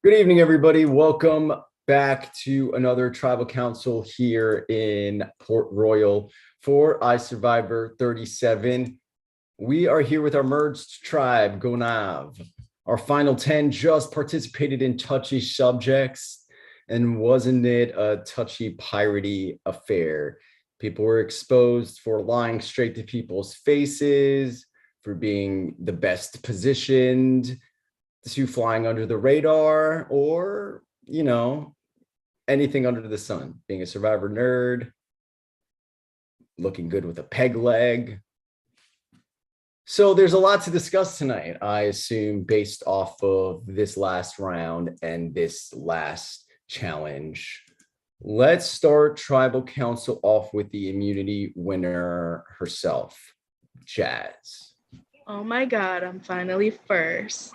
Good evening, everybody. Welcome back to another tribal council here in Port Royal for iSurvivor 37. We are here with our merged tribe, Gonav. Our final 10 just participated in touchy subjects, and wasn't it a touchy piratey affair? People were exposed for lying straight to people's faces, for being the best positioned, to flying under the radar, or, anything under the sun, being a survivor nerd, looking good with a peg leg. So there's a lot to discuss tonight, I assume, based off of this last round and this last challenge. Let's start tribal council off with the immunity winner herself, Jazz. Oh my God, I'm finally first.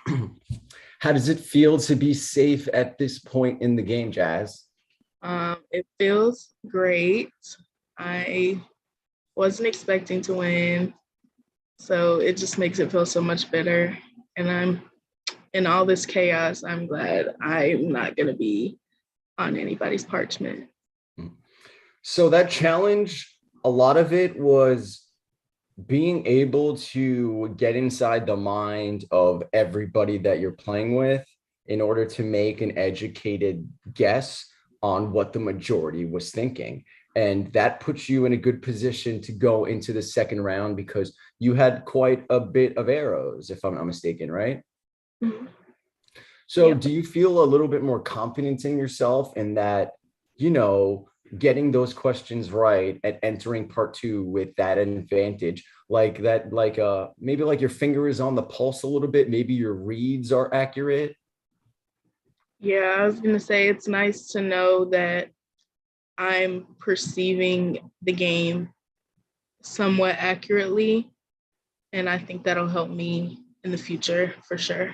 How does it feel to be safe at this point in the game, Jazz? It feels great. I wasn't expecting to win, so it just makes it feel so much better. And I'm in all this chaos, I'm glad I'm not going to be on anybody's parchment. So that challenge, a lot of it was being able to get inside the mind of everybody that you're playing with in order to make an educated guess on what the majority was thinking. And that puts you in a good position to go into the second round because you had quite a bit of arrows, if I'm not mistaken, right? Mhm. So Yep. do you feel a little bit more confidence in yourself in that, getting those questions right and entering part two with that advantage, like that, maybe like your finger is on the pulse a little bit, maybe your reads are accurate? Yeah, I was going to say it's nice to know that I'm perceiving the game somewhat accurately. And I think that'll help me in the future for sure.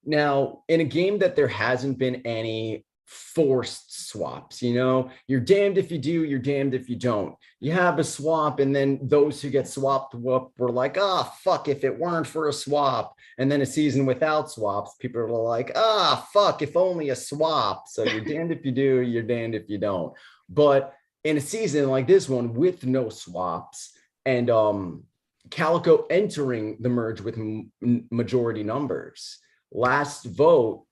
Now, in a game that there hasn't been any forced swaps, you're damned if you do, you're damned if you don't. You have a swap, and then those who get swapped up were like, fuck, if it weren't for a swap. And then a season without swaps, people are like, fuck, if only a swap. So you're damned if you do, you're damned if you don't. But in a season like this one with no swaps and Calico entering the merge with majority numbers, last vote,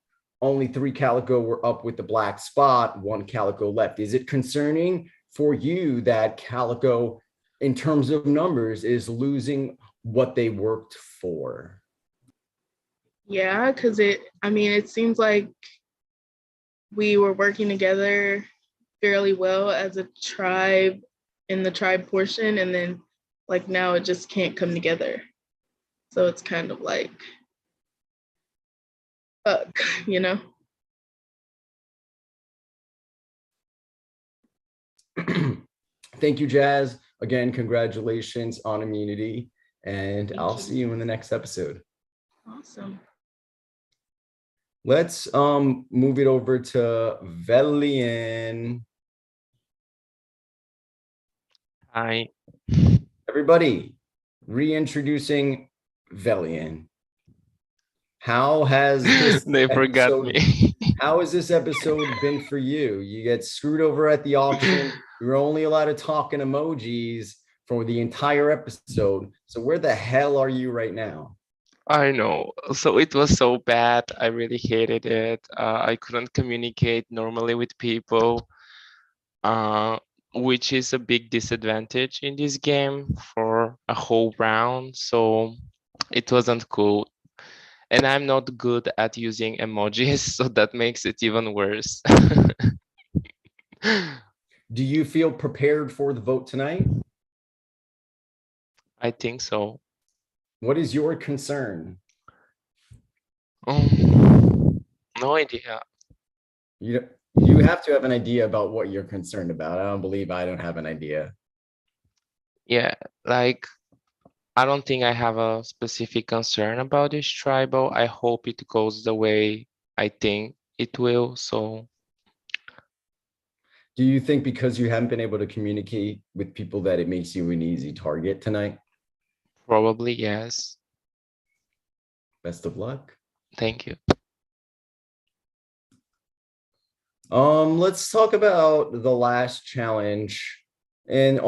only 3 Calico were up with the black spot, 1 Calico left. Is it concerning for you that Calico, in terms of numbers, is losing what they worked for? Yeah, because it seems like we were working together fairly well as a tribe in the tribe portion, and then like now it just can't come together. So it's kind of like, fuck, you know? Thank you, Jazz. Again, congratulations on immunity, and I'll see you in the next episode. Awesome. Let's move it over to Velian. Hi. Everybody, reintroducing Velian. How has this They forgot episode, me. how has this episode been for you? You get screwed over at the auction. You're only allowed to talk in emojis for the entire episode. So where the hell are you right now? I know. So it was so bad. I really hated it. I couldn't communicate normally with people, which is a big disadvantage in this game for a whole round. So it wasn't cool. And I'm not good at using emojis, so that makes it even worse. Do you feel prepared for the vote tonight? I think so. What is your concern? No idea. You have to have an idea about what you're concerned about. I don't believe I don't have an idea. Yeah, like I don't think I have a specific concern about this tribal. I hope it goes the way I think it will. So Do you think because you haven't been able to communicate with people that it makes you an easy target tonight? probably yes. Best of luck. Thank you. Let's talk about the last challenge. And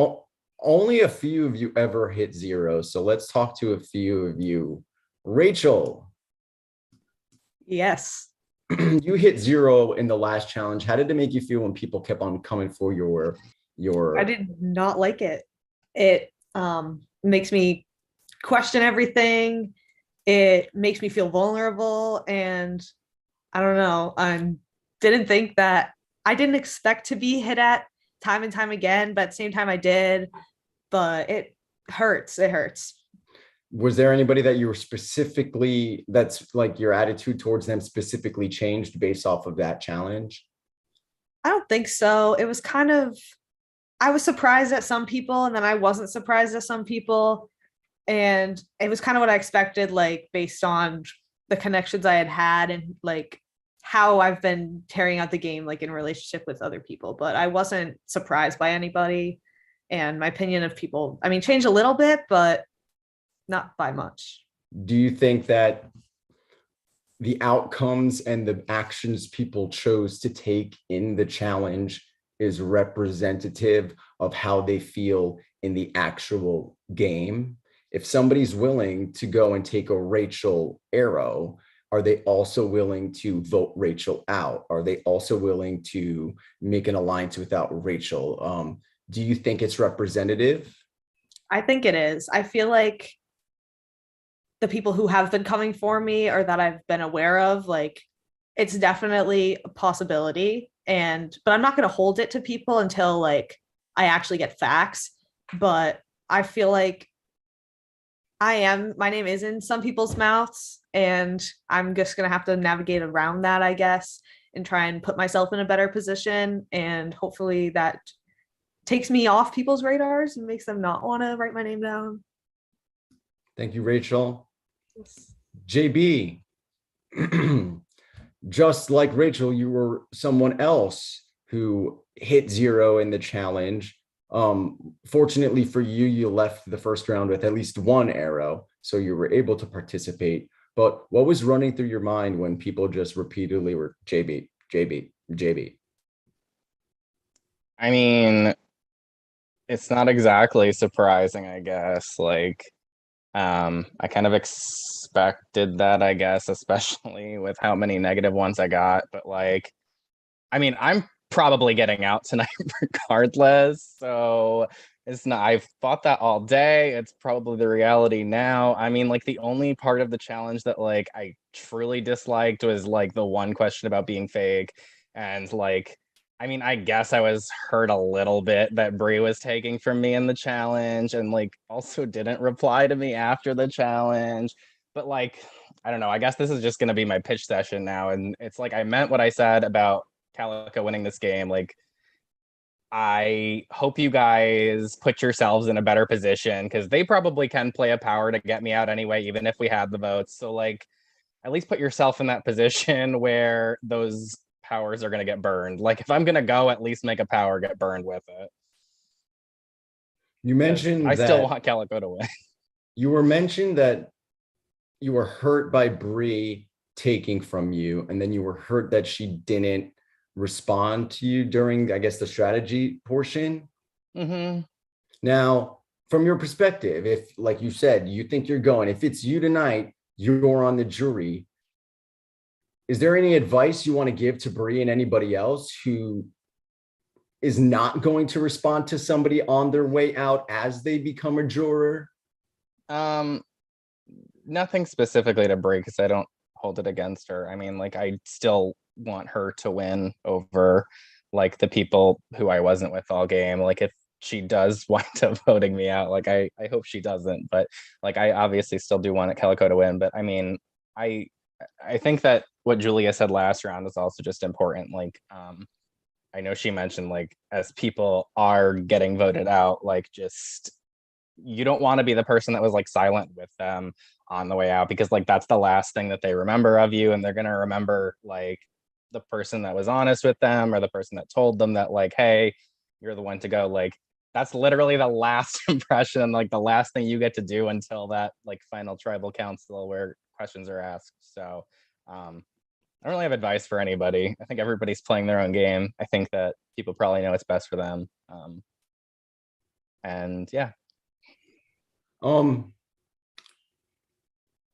only a few of you ever hit zero. So let's talk to a few of you. Rachel, Yes. you hit zero in the last challenge. How did it make you feel when people kept on coming for I your did not like it. It makes me question everything. It makes me feel vulnerable, and I don't know. Didn't think that I didn't expect to be hit at time and time again, but at the same time I did. But it hurts. It hurts. was there anybody that you were specifically that's like your attitude towards them specifically changed based off of that challenge? I don't think so. It was kind of I was surprised at some people, and then I wasn't surprised at some people. And it was kind of what I expected, like based on the connections I had had and like how I've been carrying out the game, like in relationship with other people. But I wasn't surprised by anybody. And my opinion of people, I mean, changed a little bit, but not by much. Do you think that the outcomes and the actions people chose to take in the challenge is representative of how they feel in the actual game? If somebody's willing to go and take a Rachel arrow, are they also willing to vote Rachel out? Are they also willing to make an alliance without Rachel? Do you think it's representative? I think it is. I feel like the people who have been coming for me or that I've been aware of, like it's definitely a possibility. But I'm not going to hold it to people until like I actually get facts. But I feel like my name is in some people's mouths, and I'm just going to have to navigate around that, I guess, and try and put myself in a better position. And hopefully that takes me off people's radars and makes them not want to write my name down. Thank you, Rachel. JB, just like Rachel, you were someone else who hit zero in the challenge. Fortunately for you, you left the first round with at least one arrow, so you were able to participate. But what was running through your mind when people just repeatedly were JB, JB, JB? I mean, it's not exactly surprising, I guess. Like, I kind of expected that, I guess, especially with how many negative ones I got. But like, I mean, I'm probably getting out tonight regardless. So it's not, I've thought that all day. It's probably the reality now. I mean, like the only part of the challenge that like I truly disliked was like the one question about being fake. And like, I mean, I guess I was hurt a little bit that Brie was taking from me in the challenge and like also didn't reply to me after the challenge. But like, I don't know. I guess this is just going to be my pitch session now. And it's like I meant what I said about Calico winning this game. Like, I hope you guys put yourselves in a better position because they probably can play a power to get me out anyway, even if we had the votes. So, like, at least put yourself in that position where those powers are going to get burned. Like, if I'm going to go, at least make a power get burned with it. You mentioned I still that want Calico to win. you were mentioned that you were hurt by Brie taking from you, and then you were hurt that she didn't respond to you during, I guess, the strategy portion. Mm-hmm. Now, from your perspective, if, like you said, you think you're going, if it's you tonight, you're on the jury, is there any advice you want to give to Brie and anybody else who is not going to respond to somebody on their way out as they become a juror? Nothing specifically to Brie because I don't hold it against her. I mean, like, I still want her to win over like the people who I wasn't with all game. Like, if she does wind up voting me out, like I hope she doesn't, but like I obviously still do want Calico to win. But I mean, I think that what Julia said last round is also just important. Like, I know she mentioned like as people are getting voted out, like just you don't want to be the person that was like silent with them on the way out because like that's the last thing that they remember of you, and they're gonna remember like the person that was honest with them or the person that told them that like, hey, you're the one to go. Like that's literally the last impression, like the last thing you get to do until that like final tribal council where questions are asked. So don't really have advice for anybody. I think everybody's playing their own game. I think that people probably know what's best for them. And yeah.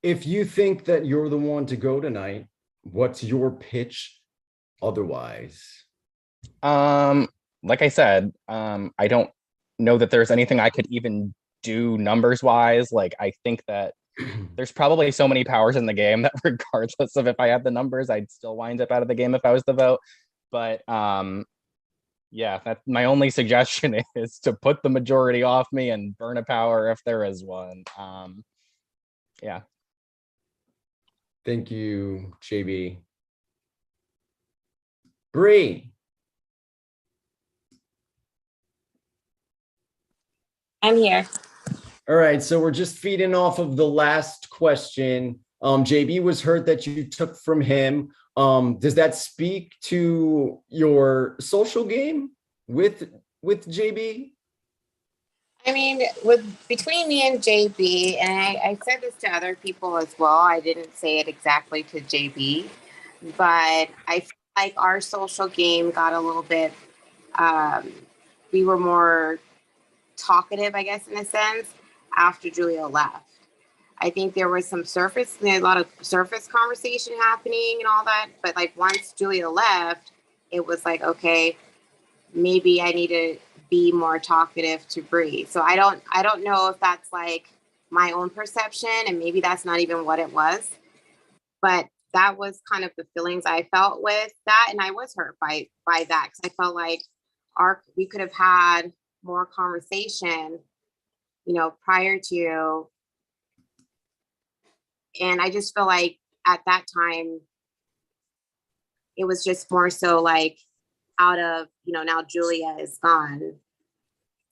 If you think that you're the one to go tonight, what's your pitch otherwise? Like I said, I don't know that there's anything I could even do numbers wise. Like, I think that there's probably so many powers in the game that regardless of if I had the numbers, I'd still wind up out of the game if I was the vote. But yeah, that's my only suggestion is to put the majority off me and burn a power if there is one. Yeah. Thank you, JB. Bree. I'm here. All right, so we're just feeding off of the last question. JB was hurt that you took from him. Does that speak to your social game with JB? I mean, between me and JB, and I said this to other people as well. I didn't say it exactly to JB, but I feel like our social game got a little bit. We were more talkative, I guess, in a sense, after Julia left. I think there was a lot of surface conversation happening and all that. But like once Julia left, it was like, okay, maybe I need to be more talkative to Bree. So I don't know if that's like my own perception, and maybe that's not even what it was. But that was kind of the feelings I felt with that, and I was hurt by that because I felt like we could have had more conversation, prior to. And I just feel like at that time, it was just more so like out of, now Julia is gone.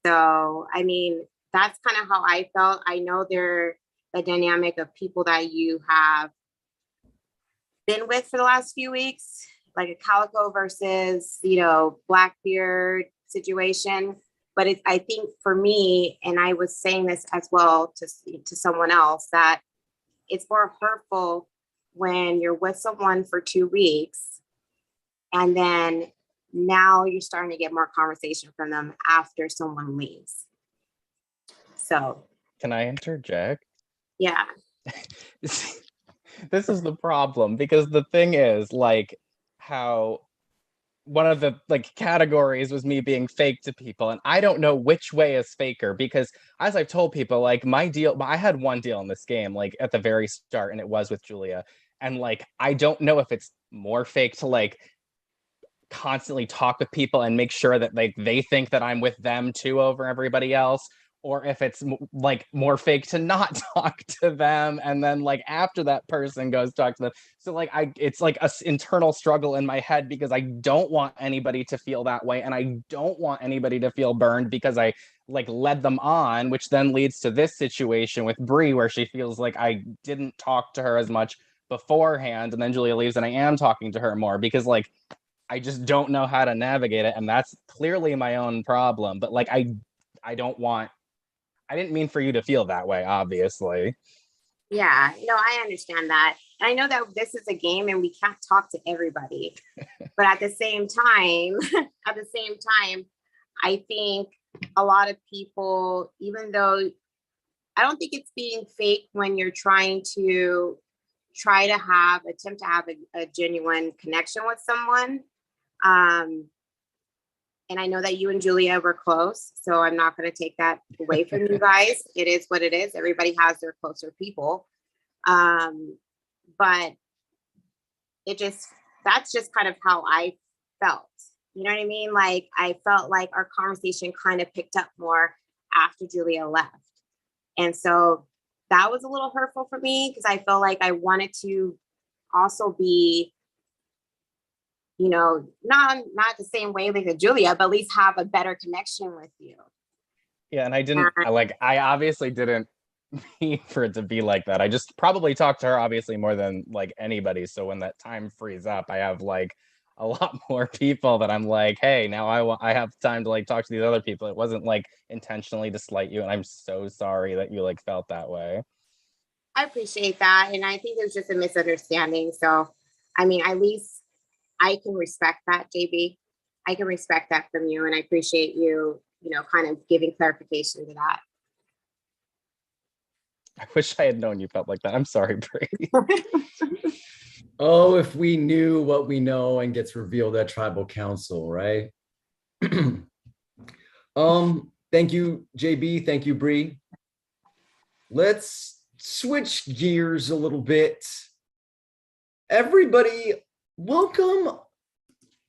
So, I mean, that's kind of how I felt. I know they're the dynamic of people that you have been with for the last few weeks, like a Calico versus, Blackbeard situation. But I think for me, and I was saying this as well to someone else, that it's more hurtful when you're with someone for 2 weeks and then now you're starting to get more conversation from them after someone leaves. So. Can I interject? Yeah. This is the problem, because the thing is, like, how one of the categories was me being fake to people, and I don't know which way is faker, because as I've told people, like, I had one deal in this game, like at the very start, and it was with Julia, and like I don't know if it's more fake to constantly talk with people and make sure that they think that I'm with them too over everybody else, or if it's more fake to not talk to them and then after that person goes talk to them. So it's like a internal struggle in my head, because I don't want anybody to feel that way, and I don't want anybody to feel burned because I led them on, which then leads to this situation with Bree where she feels like I didn't talk to her as much beforehand, and then Julia leaves and I am talking to her more, because I just don't know how to navigate it, and that's clearly my own problem. But I didn't mean for you to feel that way, obviously. Yeah, no, I understand that. And I know that this is a game and we can't talk to everybody. But at the same time, I think a lot of people, even though I don't think it's being fake when you're attempt to have a genuine connection with someone. And I know that you and Julia were close, so I'm not going to take that away from you guys. It is what it is. Everybody has their closer people. But that's just kind of how I felt. You know what I mean? I felt like our conversation kind of picked up more after Julia left. And so that was a little hurtful for me, because I felt like I wanted to also be, not the same way like Julia, but at least have a better connection with you. Yeah, and I obviously didn't mean for it to be like that. I just probably talked to her obviously more than anybody. So when that time frees up, I have a lot more people that I'm like, hey, now I have time to talk to these other people. It wasn't intentionally to slight you, and I'm so sorry that you felt that way. I appreciate that, and I think it was just a misunderstanding. So I mean, at least I can respect that, JB. I can respect that from you, and I appreciate you, kind of giving clarification to that. I wish I had known you felt like that. I'm sorry, Bree. Oh, if we knew what we know and gets revealed at tribal council, right? Thank you, JB. Thank you, Bree. Let's switch gears a little bit. Everybody, welcome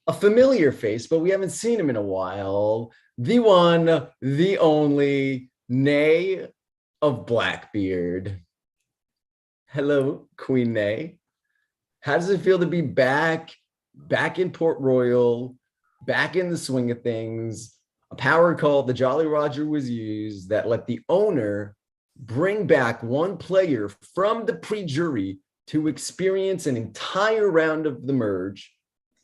a familiar face, but we haven't seen him in a while. The one, the only, Nay of Blackbeard. Hello, Queen Nay. How does it feel to be back in Port Royal, back in the swing of things? A power call, the Jolly Roger was used that let the owner bring back one player from the pre-jury to experience an entire round of the merge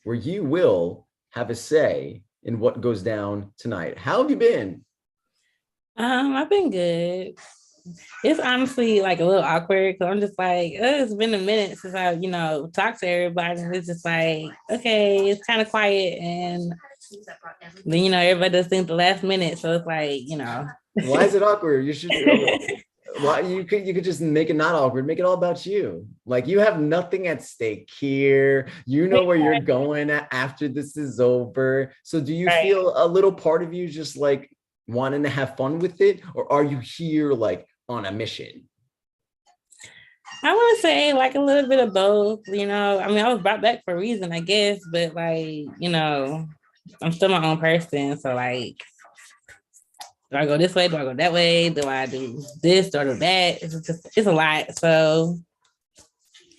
where you will have a say in what goes down tonight. How have you been? I've been good. It's honestly like a little awkward because I'm just like, it's been a minute since I, talked to everybody. And it's just like, okay, it's kind of quiet. And then, everybody does things the last minute. So it's like, Why is it awkward? You should, why you could just make it not awkward, make it all about you. Like you have nothing at stake here. You know where you're going after this is over. So do you feel a little part of you just like wanting to have fun with it? Or are you here like on a mission? I want to say like a little bit of both, I mean, I was brought back for a reason, I guess, but like, I'm still my own person. So like, do I go this way? Do I go that way? Do I do this? Do I do that? It's a lot. So,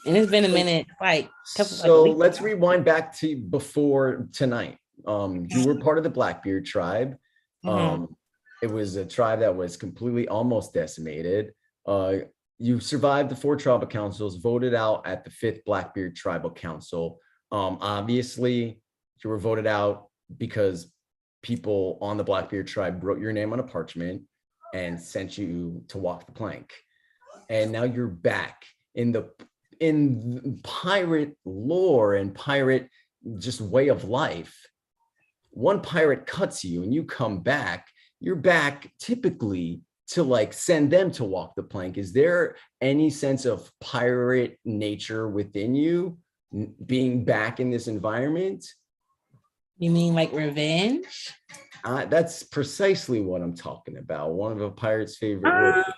and it's been a minute, let's rewind back to before tonight. You were part of the Blackbeard tribe. It was a tribe that was completely almost decimated. You survived the 4 tribal councils, voted out at the 5th Blackbeard Tribal Council. Obviously, you were voted out because people on the Blackbeard tribe wrote your name on a parchment and sent you to walk the plank. And now you're back in pirate lore and pirate just way of life. One pirate cuts you and you come back. You're back typically to like send them to walk the plank. Is there any sense of pirate nature within you being back in this environment? You mean like revenge? That's precisely what I'm talking about. One of a pirate's favorite words.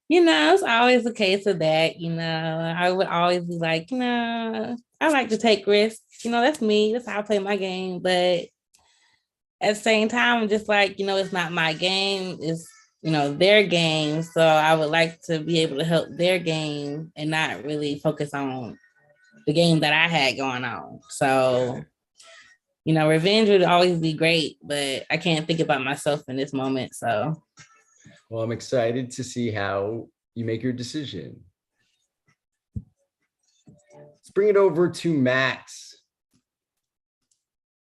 It's always a case of that. I would always be like, I like to take risks. That's me. That's how I play my game. But at the same time, I'm just like, it's not my game. It's, their game. So I would like to be able to help their game and not really focus on the game that I had going on. So, revenge would always be great, but I can't think about myself in this moment. So, well, I'm excited to see how you make your decision. Let's bring it over to Max.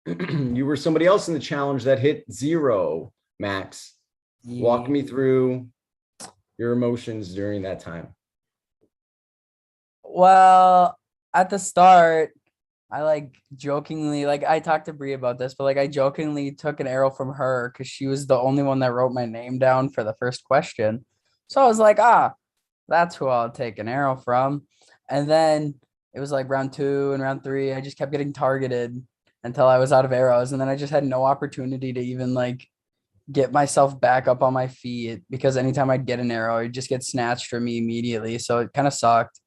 You were somebody else in the challenge that hit 0, Max. Walk me through your emotions during that time. Well, at the start, I like jokingly, like I talked to Brie about this, but like I jokingly took an arrow from her because she was the only one that wrote my name down for the first question. So I was like, that's who I'll take an arrow from. And then it was like round 2 and round 3. I just kept getting targeted until I was out of arrows. And then I just had no opportunity to even like get myself back up on my feet because anytime I'd get an arrow, it'd just get snatched from me immediately. So it kind of sucked.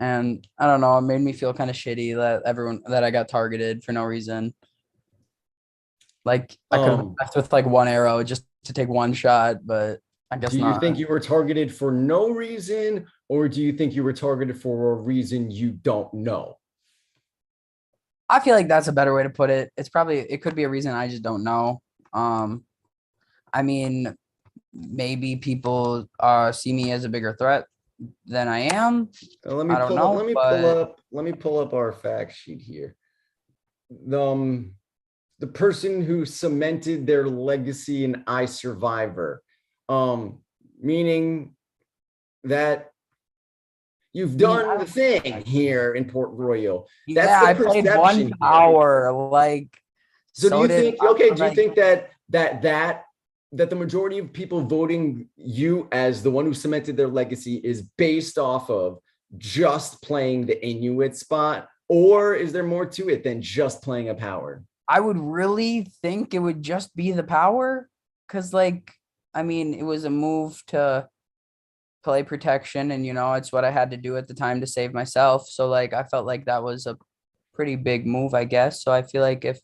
And I don't know, it made me feel kind of shitty that I got targeted for no reason. Like I could have left with like 1 arrow just to take 1 shot, but I guess not. Do you think you were targeted for no reason, or do you think you were targeted for a reason you don't know? I feel like that's a better way to put it. It could be a reason I just don't know. I mean, maybe people see me as a bigger threat than I am. Let me pull up our fact sheet here. The person who cemented their legacy in iSurvivor, meaning that You've I mean, done the thing here in Port Royal. That's yeah, the I played one perception here. power. Like, So do you did think, okay, do you like, think that the majority of people voting you as the one who cemented their legacy is based off of just playing the Inuit spot, or is there more to it than just playing a power? I would really think it would just be the power, because like, I mean, it was a move to play protection, and it's what I had to do at the time to save myself. So like, I felt like that was a pretty big move, I guess. So I feel like if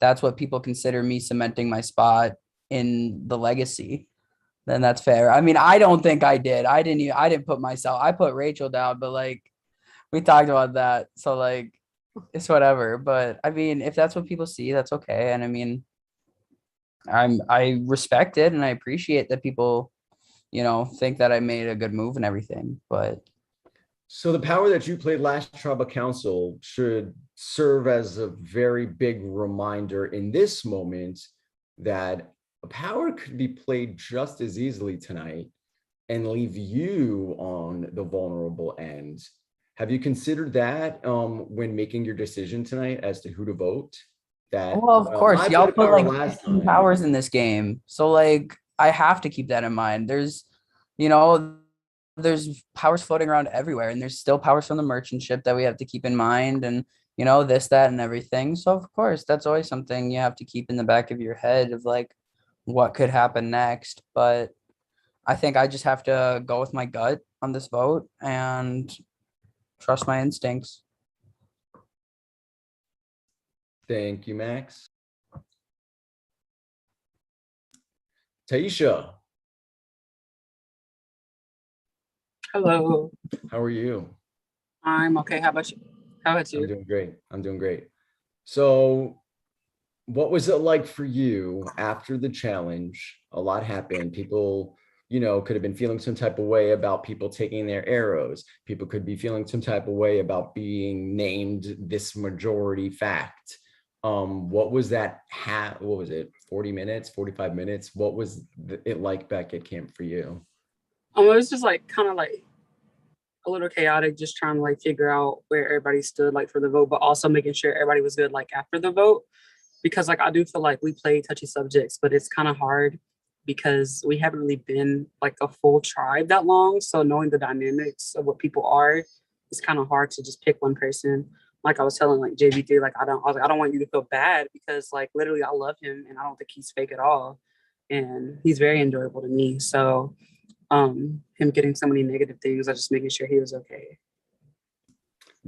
that's what people consider me cementing my spot in the legacy, then that's fair. I mean, I don't think I did. I didn't put myself. I put Rachel down, but like, we talked about that. So like, it's whatever. But I mean, if that's what people see, that's okay. And I mean, I respect it and I appreciate that people, think that I made a good move and everything. But So the power that you played last Tribal Council should serve as a very big reminder in this moment that a power could be played just as easily tonight and leave you on the vulnerable end. Have you considered that when making your decision tonight as to who to vote? That well, of course, I y'all played a put power like last 15 time. powers in this game. So like, I have to keep that in mind. You know, there's powers floating around everywhere, and there's still powers from the merchant ship that we have to keep in mind, and this, that, and everything. So of course, that's always something you have to keep in the back of your head of like what could happen next. But I think I just have to go with my gut on this vote and trust my instincts. Thank you, Max. Taisha, Hello, how are you? I'm okay. How about you? How about I'm you? doing great. I'm doing great. So what was it like for you after the challenge? A lot happened. People, could have been feeling some type of way about people taking their arrows. People could be feeling some type of way about being named this majority fact. What was that? What was it? 40 minutes, 45 minutes? What was it like back at camp for you? It was just like kind of like a little chaotic, just trying to like figure out where everybody stood like for the vote, but also making sure everybody was good like after the vote. Because like I do feel like we play touchy subjects, but it's kind of hard because we haven't really been like a full tribe that long. So knowing the dynamics of what people are, it's kind of hard to just pick one person. Like I was telling like JB3, like I was like, I don't want you to feel bad because like literally I love him and I don't think he's fake at all. And he's very enjoyable to me. So him getting so many negative things, I was just making sure he was okay.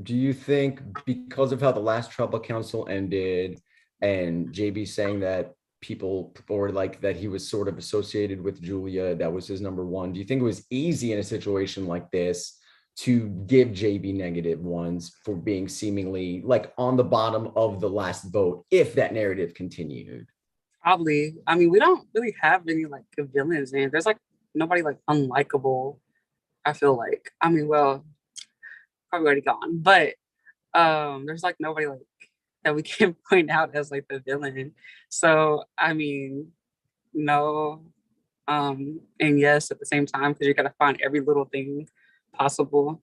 Do you think because of how the last Tribal Council ended and JB saying that people or like that he was sort of associated with Julia, that was his number one, do you think it was easy in a situation like this to give JB negative ones for being seemingly like on the bottom of the last vote if that narrative continued? Probably. I mean, we don't really have any like good villains, and there's like nobody like unlikable. I feel like. I mean, well, probably already gone, but there's like nobody like that we can point out as like the villain. So I mean, no, and yes at the same time because you gotta find every little thing possible.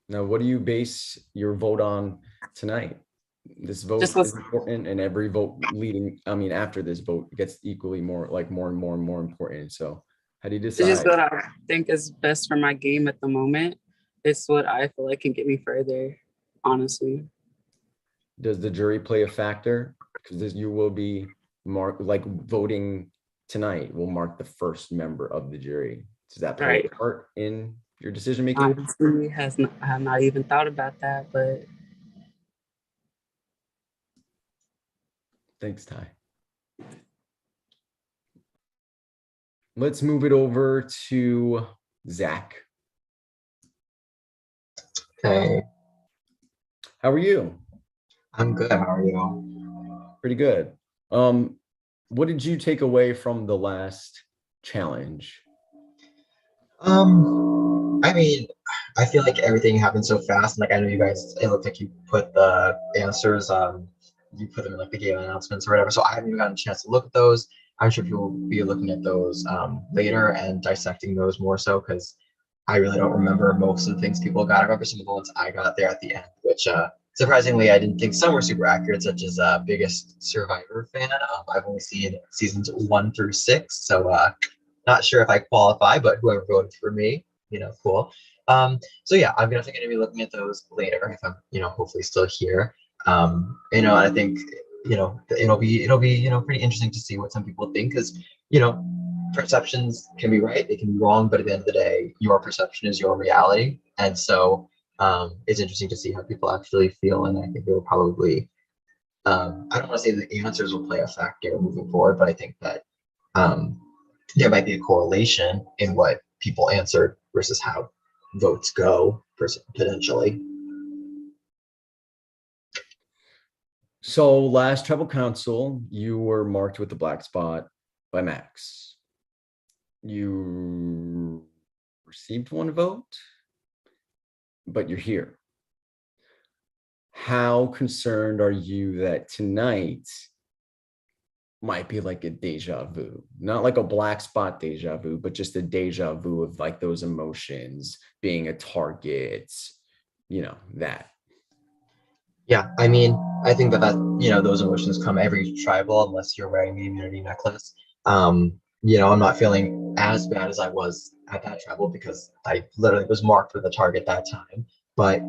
Now, what do you base your vote on tonight? This vote Just is was important, and every vote after this vote gets equally more and more important. So how do you it's just decide? what I think is best for my game at the moment. It's what I feel like can get me further, honestly. Does the jury play a factor? Because you will be voting tonight will mark the first member of the jury. Does that play Right. a part in your decision making? Honestly, I have not even thought about that, but Thanks, Ty. Let's move it over to Zach. Hey, How are you? I'm good. How are you? Pretty good. What did you take away from the last challenge? I mean, I feel like everything happened so fast. Like I know you guys, it looked like you put the answers, you put them in like the game announcements or whatever. So I haven't even gotten a chance to look at those. I'm sure people will be looking at those later and dissecting those more so because I really don't remember most of the things people got. I remember some of the ones I got there at the end, which surprisingly I didn't think some were super accurate, such as Biggest Survivor fan. I've only seen seasons 1 through 6, so not sure if I qualify, but whoever voted for me, cool. So yeah, I'm definitely going to be looking at those later if I'm, hopefully still here. I think, it'll be, pretty interesting to see what some people think because, perceptions can be right, they can be wrong, but at the end of the day, your perception is your reality. And so it's interesting to see how people actually feel. And I think it will probably, I don't want to say that the answers will play a factor moving forward, but I think that there might be a correlation in what people answered versus how votes go potentially. So last tribal council, you were marked with the black spot by Max. You received 1 vote, but you're here. How concerned are you that tonight might be like a deja vu? Not like a black spot deja vu, but just a deja vu of like those emotions, being a target, that. Yeah, I mean, I think that those emotions come every tribal unless you're wearing the immunity necklace. I'm not feeling as bad as I was at that tribal because I literally was marked with a target that time. But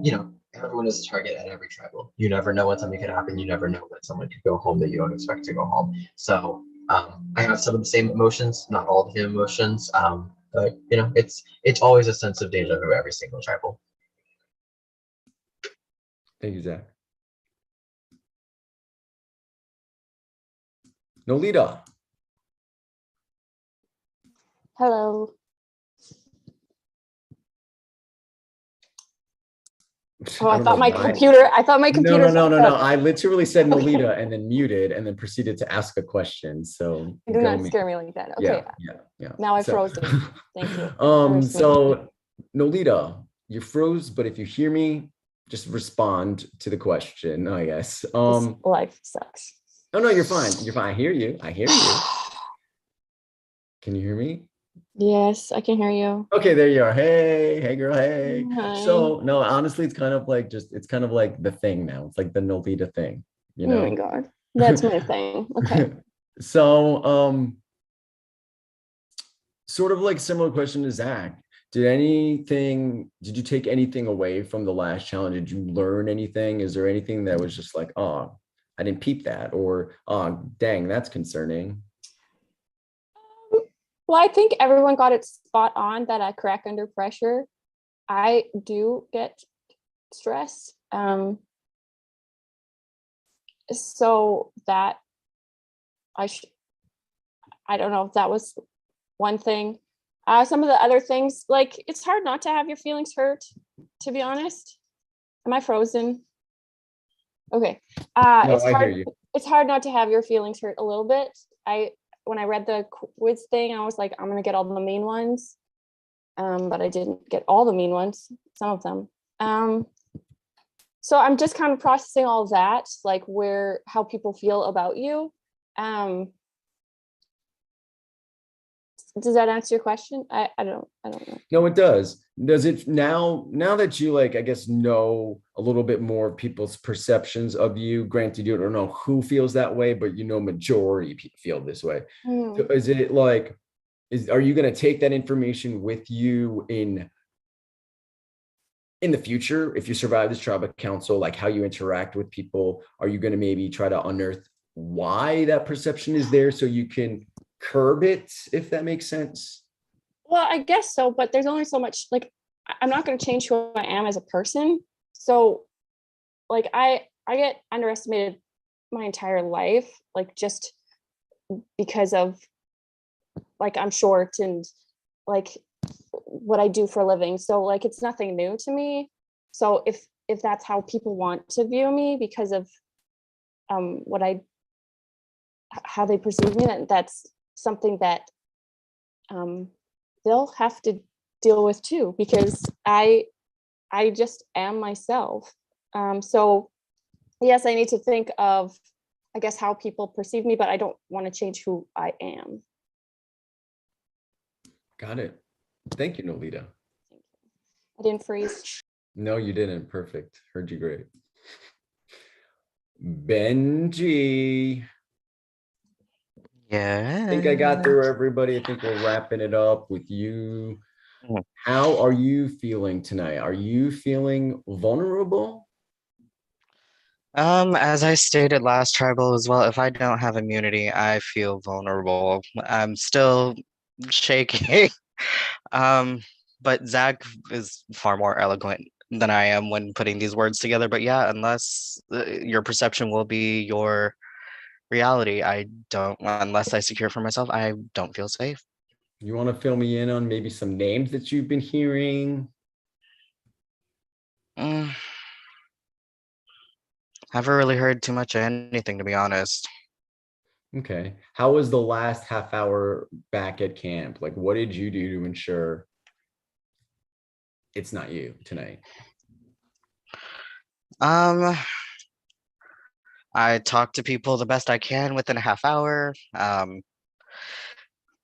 everyone is a target at every tribal. You never know when something could happen. You never know when someone could go home that you don't expect to go home. So I have some of the same emotions, not all the same emotions. But it's always a sense of deja vu every single tribal. Thank you, Zach. Nolita. Hello. Oh, I thought my computer. No. I literally said Nolita and then muted and then proceeded to ask a question. So do not scare me like that. Okay. Yeah. Now I froze. Thank you. So Nolita, you froze, but if you hear me, just respond to the question, I guess. This life sucks. No, you're fine. You're fine. I hear you. Can you hear me? Yes, I can hear you. Okay, there you are. Hey girl, hey. Hi. So no, honestly, it's kind of like the thing now. It's like the Nolita thing, Oh my God. That's my thing. Okay. So sort of like similar question to Zach. Did you take anything away from the last challenge? Did you learn anything? Is there anything that was just like, oh, I didn't peep that, or oh, dang, that's concerning? Well, I think everyone got it spot on that I crack under pressure. I do get stressed. So that I don't know if that was one thing. Some of the other things, like it's hard not to have your feelings hurt, to be honest. Am I frozen? Okay. No, I hear you. It's hard not to have your feelings hurt a little bit. When I read the quiz thing, I was like, I'm gonna get all the mean ones. But I didn't get all the mean ones, some of them. So I'm just kind of processing all of that, like how people feel about you. Does that answer your question? I don't know. No, it does. Does it now that you I guess know a little bit more people's perceptions of you, granted you don't know who feels that way, but majority people feel this way. So is it are you going to take that information with you in the future if you survive this tribal council, like how you interact with people? Are you going to maybe try to unearth why that perception is there so you can curb it, if that makes sense? Well, I guess so, but there's only so much, I'm not going to change who I am as a person. So I get underestimated my entire life, just because of I'm short and what I do for a living. So it's nothing new to me. So if that's how people want to view me because of how they perceive me, that's something that they'll have to deal with too, because I just am myself. So yes, I need to think of, I guess, how people perceive me, but I don't want to change who I am. Got it. Thank you, Nolita. I didn't freeze. No, you didn't. Perfect. Heard you great. Benji. Yeah. I think I got through everybody. I think we're wrapping it up with you. Mm. How are you feeling tonight? Are you feeling vulnerable? As I stated last tribal as well, if I don't have immunity, I feel vulnerable. I'm still shaking. But Zach is far more eloquent than I am when putting these words together. But yeah, unless your perception will be your reality, unless I secure for myself, I don't feel safe. You want to fill me in on maybe some names that you've been hearing? Mm, haven't really heard too much of anything, to be honest. Okay. How was the last half hour back at camp? Like, what did you do to ensure it's not you tonight? I talk to people the best I can within a half hour.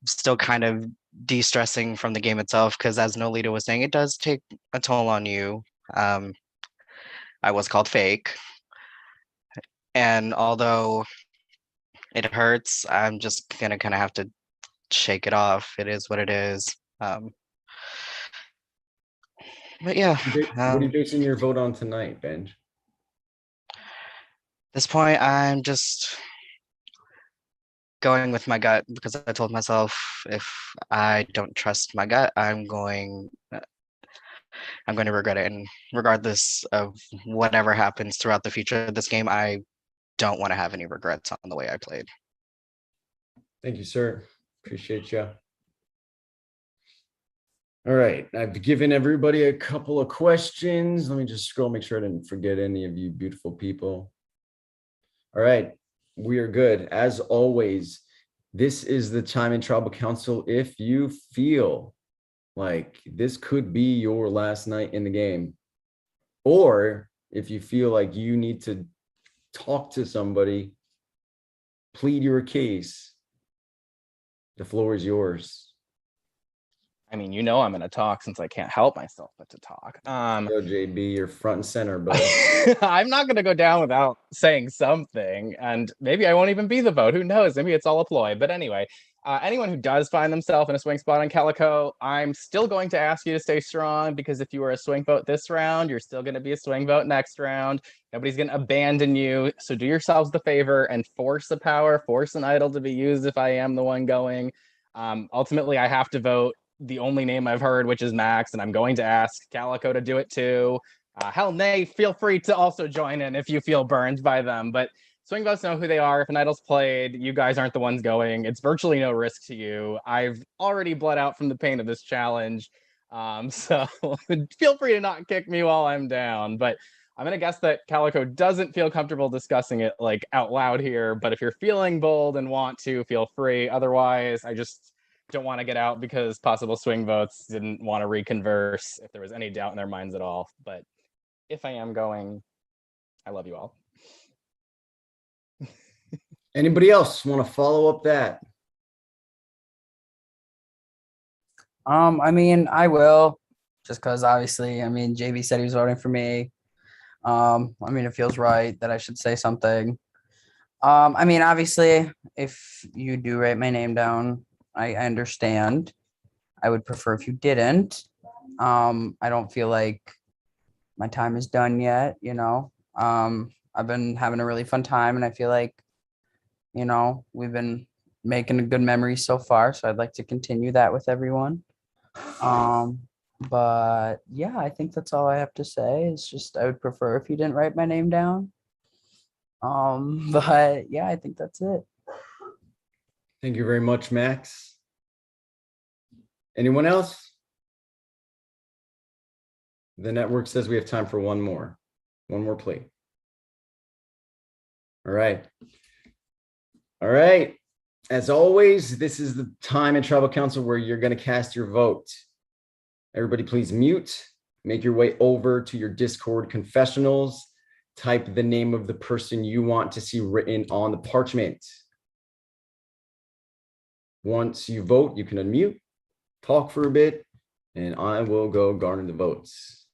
Still kind of de-stressing from the game itself because, as Nolita was saying, it does take a toll on you. I was called fake, and although it hurts, I'm just gonna kind of have to shake it off. It is what it is. But yeah, What are you basing your vote on tonight, Benj? this point, I'm just going with my gut because I told myself if I don't trust my gut, I'm going to regret it. And regardless of whatever happens throughout the future of this game, I don't want to have any regrets on the way I played. Thank you, sir. Appreciate you. All right, I've given everybody a couple of questions. Let me just scroll, make sure I didn't forget any of you beautiful people. All right, we are good. As always, this is the time in Tribal Council. If you feel like this could be your last night in the game, or if you feel like you need to talk to somebody, plead your case, the floor is yours. I mean, you know I'm going to talk since I can't help myself but to talk. Yo, JB, you're front and center, bud. I'm not going to go down without saying something, and maybe I won't even be the vote. Who knows? Maybe it's all a ploy. But anyway, anyone who does find themselves in a swing spot on Calico, I'm still going to ask you to stay strong, because if you were a swing vote this round, you're still going to be a swing vote next round. Nobody's going to abandon you. So do yourselves the favor and force a power, force an idol to be used if I am the one going. Ultimately, I have to vote the only name I've heard, which is Max, and I'm going to ask Calico to do it too. Hell, Nay, feel free to also join in if you feel burned by them. But swing votes know who they are. If an idol's played, you guys aren't the ones going. It's virtually no risk to you. I've already bled out from the pain of this challenge. So feel free to not kick me while I'm down. But I'm going to guess that Calico doesn't feel comfortable discussing it like out loud here. But if you're feeling bold and want to, feel free. Otherwise, I just don't want to get out because possible swing votes didn't want to reconverse if there was any doubt in their minds at all. But if I am going, I love you all. Anybody else want to follow up that? I mean, I will, just because obviously, I mean, JB said he was voting for me. I mean, it feels right that I should say something. I mean, obviously, if you do write my name down, I understand. I would prefer if you didn't. I don't feel like my time is done yet, you know. I've been having a really fun time, and I feel like, you know, we've been making a good memory so far. So I'd like to continue that with everyone. But yeah, I think that's all I have to say. It's just I would prefer if you didn't write my name down. But yeah, I think that's it. Thank you very much, Max. Anyone else? The network says we have time for one more plea. All right. All right. As always, this is the time in Tribal Council where you're going to cast your vote. Everybody please mute. Make your way over to your Discord confessionals. Type the name of the person you want to see written on the parchment. Once you vote, you can unmute, talk for a bit, And I will go garner the votes.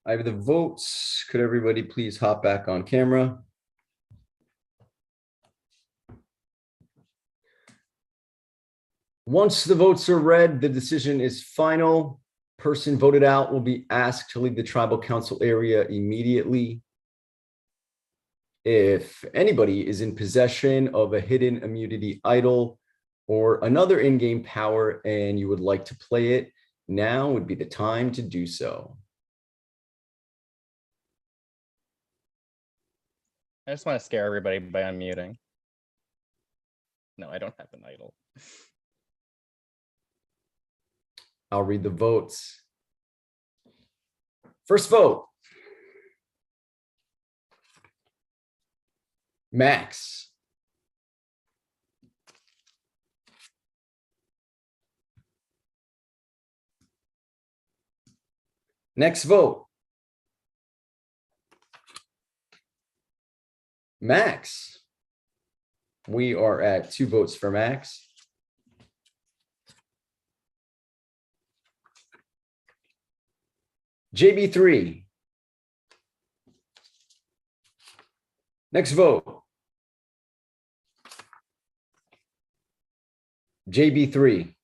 I have the votes. Could everybody please hop back on camera? Once the votes are read, the decision is final. Person voted out will be asked to leave the tribal council area immediately. If anybody is in possession of a hidden immunity idol or another in-game power and you would like to play it, now would be the time to do so. I just want to scare everybody by unmuting. No, I don't have an idol. I'll read the votes. First vote. Max. Next vote. Max. We are at 2 votes for Max. JB3. Next vote. JB3.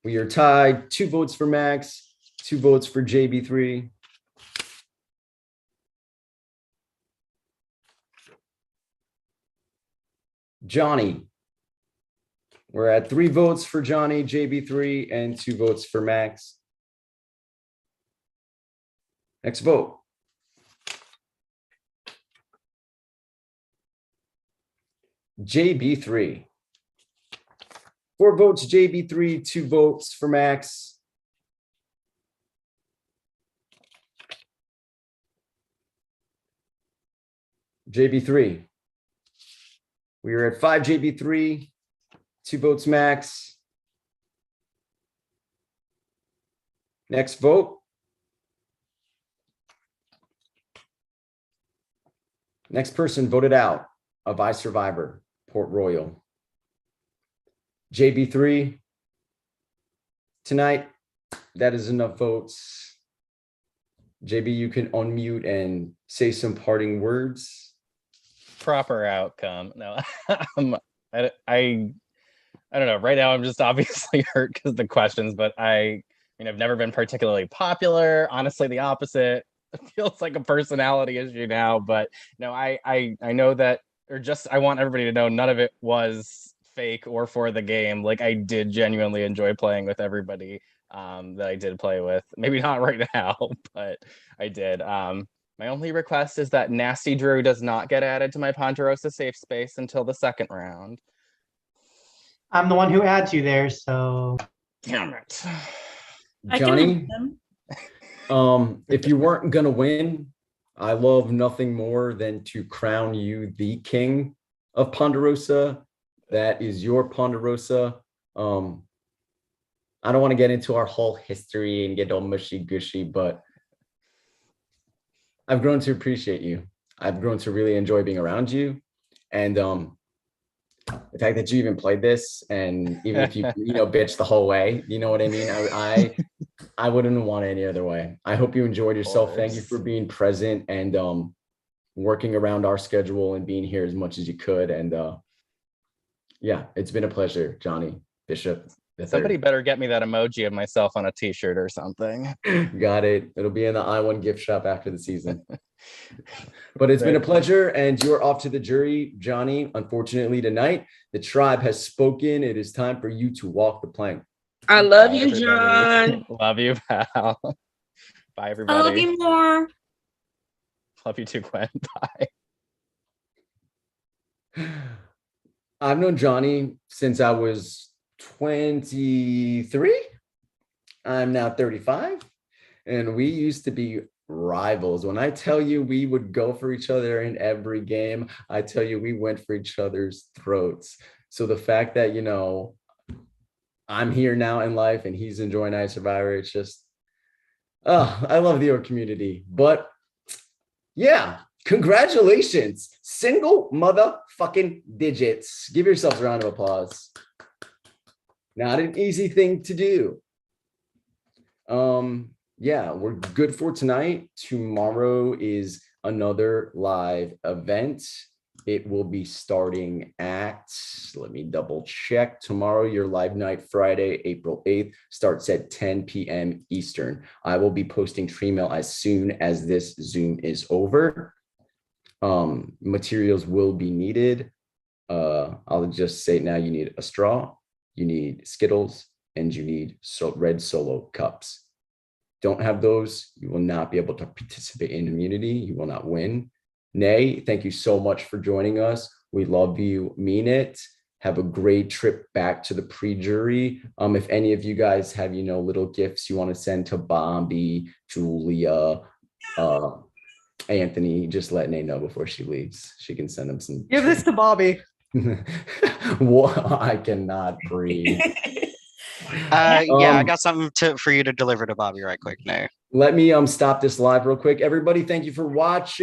We are tied. 2 votes for Max, 2 votes for JB3. Johnny. We're at 3 votes for Johnny, JB3, and 2 votes for Max. Next vote. JB3. 4 votes, JB3, 2 votes for Max. JB3. We are at 5 JB3, 2 votes Max. Next vote. Next person voted out of iSurvivor, Port Royal. JB3. Tonight, that is enough votes. JB, you can unmute and say some parting words. Proper outcome. No, I don't know. Right now, I'm just obviously hurt because of the questions, but I mean, I've never been particularly popular. Honestly, the opposite. It feels like a personality issue now, but no, I know that, or just I want everybody to know none of it was fake or for the game. Like I did genuinely enjoy playing with everybody that I did play with. Maybe not right now, but I did. My only request is that Nasty Drew does not get added to my Ponderosa safe space until the 2nd round. I'm the one who adds you there, so. Damn it. Johnny, if you weren't gonna win, I love nothing more than to crown you the king of Ponderosa. That is your Ponderosa. I don't want to get into our whole history and get all mushy gushy, but I've grown to appreciate you. I've grown to really enjoy being around you. And the fact that you even played this, and even if you bitch the whole way, you know what I mean? I wouldn't want it any other way. I hope you enjoyed yourself. Thank you for being present and working around our schedule and being here as much as you could. And yeah, it's been a pleasure, Johnny Bishop. Somebody better get me that emoji of myself on a t-shirt or something. Got it. It'll be in the I1 gift shop after the season. But it's been a pleasure, and you're off to the jury, Johnny. Unfortunately, tonight, the tribe has spoken. It is time for you to walk the plank. I love you, everybody. John. Love you, pal. Bye, everybody. I love you more. Love you too, Gwen. Bye. I've known Johnny since I was 23. I'm now 35, and we used to be rivals. When I tell you we would go for each other in every game, I tell you we went for each other's throats. So the fact that I'm here now in life and he's enjoying iSurvivor, it's just I love the org community. But yeah, congratulations, single motherfucking digits. Give yourselves a round of applause. Not an easy thing to do. yeah, we're good for tonight. Tomorrow is another live event. It will be starting at, let me double check. Tomorrow, your live night, Friday, April 8th, starts at 10 p.m. Eastern. I will be posting Treemail as soon as this Zoom is over. Materials will be needed. I'll just say now, you need a straw, you need Skittles, and you need red Solo cups. Don't have those, you will not be able to participate in immunity. You will not win. Nay, thank you so much for joining us. We love you, mean it. Have a great trip back to the pre-jury. If any of you guys have, little gifts you want to send to Bombi, Julia, Anthony, just let Nay know before she leaves. She can send them some. Give this to Bobby. What? I cannot breathe. Yeah, I got something for you to deliver to Bobby right quick now. Let me stop this live real quick. Everybody, thank you for watching.